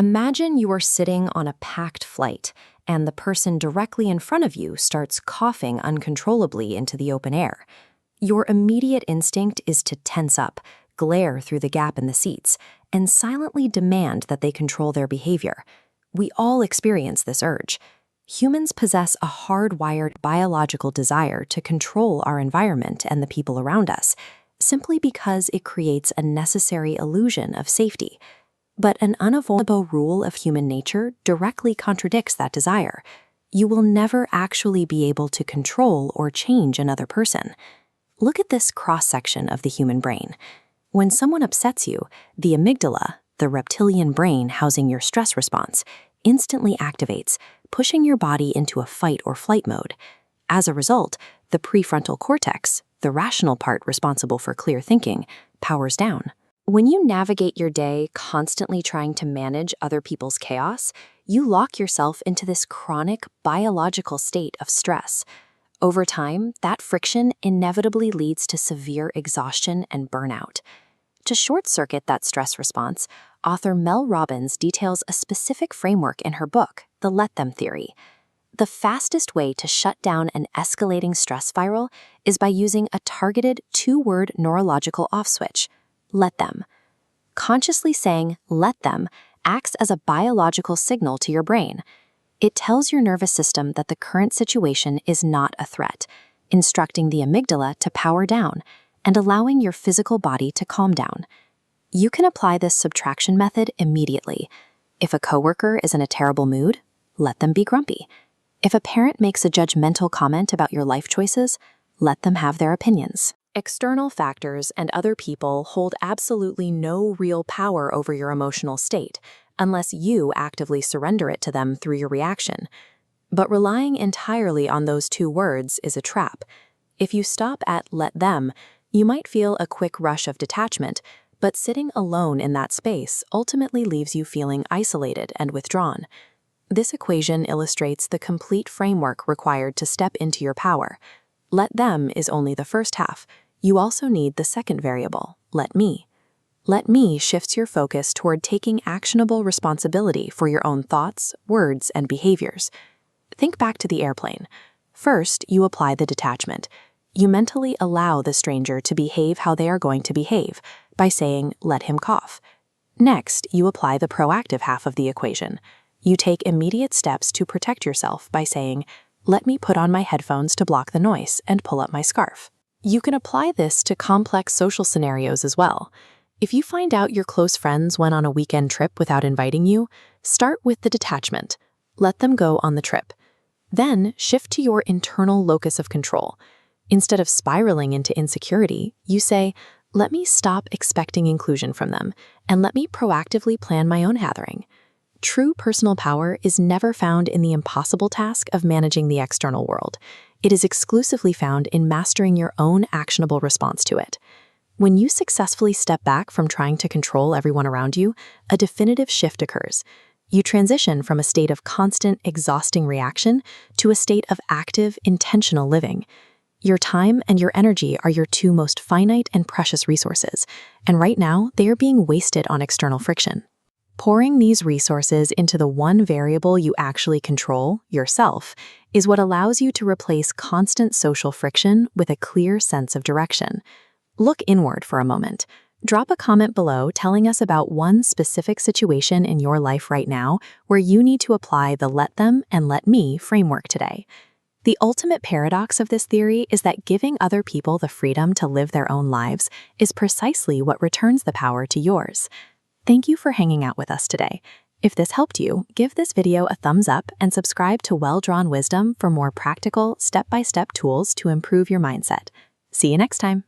Imagine you are sitting on a packed flight, and the person directly in front of you starts coughing uncontrollably into the open air. Your immediate instinct is to tense up, glare through the gap in the seats, and silently demand that they control their behavior. We all experience this urge. Humans possess a hardwired biological desire to control our environment and the people around us, simply because it creates a necessary illusion of safety. But an unavoidable rule of human nature directly contradicts that desire. You will never actually be able to control or change another person. Look at this cross-section of the human brain. When someone upsets you, the amygdala, the reptilian brain housing your stress response, instantly activates, pushing your body into a fight or flight mode. As a result, the prefrontal cortex, the rational part responsible for clear thinking, powers down. When you navigate your day constantly trying to manage other people's chaos, you lock yourself into this chronic biological state of stress. Over time, that friction inevitably leads to severe exhaustion and burnout. To short-circuit that stress response, author Mel Robbins details a specific framework in her book, The Let Them Theory. The fastest way to shut down an escalating stress spiral is by using a targeted two-word neurological off-switch. Let them. Consciously saying, let them, acts as a biological signal to your brain. It tells your nervous system that the current situation is not a threat, instructing the amygdala to power down and allowing your physical body to calm down. You can apply this subtraction method immediately. If a coworker is in a terrible mood, let them be grumpy. If a parent makes a judgmental comment about your life choices, let them have their opinions. External factors and other people hold absolutely no real power over your emotional state unless you actively surrender it to them through your reaction. But relying entirely on those two words is a trap. If you stop at let them, you might feel a quick rush of detachment, but sitting alone in that space ultimately leaves you feeling isolated and withdrawn. This equation illustrates the complete framework required to step into your power. Let them is only the first half. You also need the second variable, let me. Let me shifts your focus toward taking actionable responsibility for your own thoughts, words, and behaviors. Think back to the airplane. First, you apply the detachment. You mentally allow the stranger to behave how they are going to behave by saying, let him cough. Next, you apply the proactive half of the equation. You take immediate steps to protect yourself by saying, let me put on my headphones to block the noise and pull up my scarf. You can apply this to complex social scenarios as well. If you find out your close friends went on a weekend trip without inviting you, start with the detachment. Let them go on the trip. Then shift to your internal locus of control. Instead of spiraling into insecurity, you say, let me stop expecting inclusion from them, and let me proactively plan my own gathering. True personal power is never found in the impossible task of managing the external world. It is exclusively found in mastering your own actionable response to it. When you successfully step back from trying to control everyone around you, a definitive shift occurs. You transition from a state of constant, exhausting reaction to a state of active, intentional living. Your time and your energy are your two most finite and precious resources, and right now they are being wasted on external friction. Pouring these resources into the one variable you actually control, yourself, is what allows you to replace constant social friction with a clear sense of direction. Look inward for a moment. Drop a comment below telling us about one specific situation in your life right now where you need to apply the let them and let me framework today. The ultimate paradox of this theory is that giving other people the freedom to live their own lives is precisely what returns the power to yours. Thank you for hanging out with us today. If this helped you, give this video a thumbs up and subscribe to Well-Drawn Wisdom for more practical, step-by-step tools to improve your mindset. See you next time.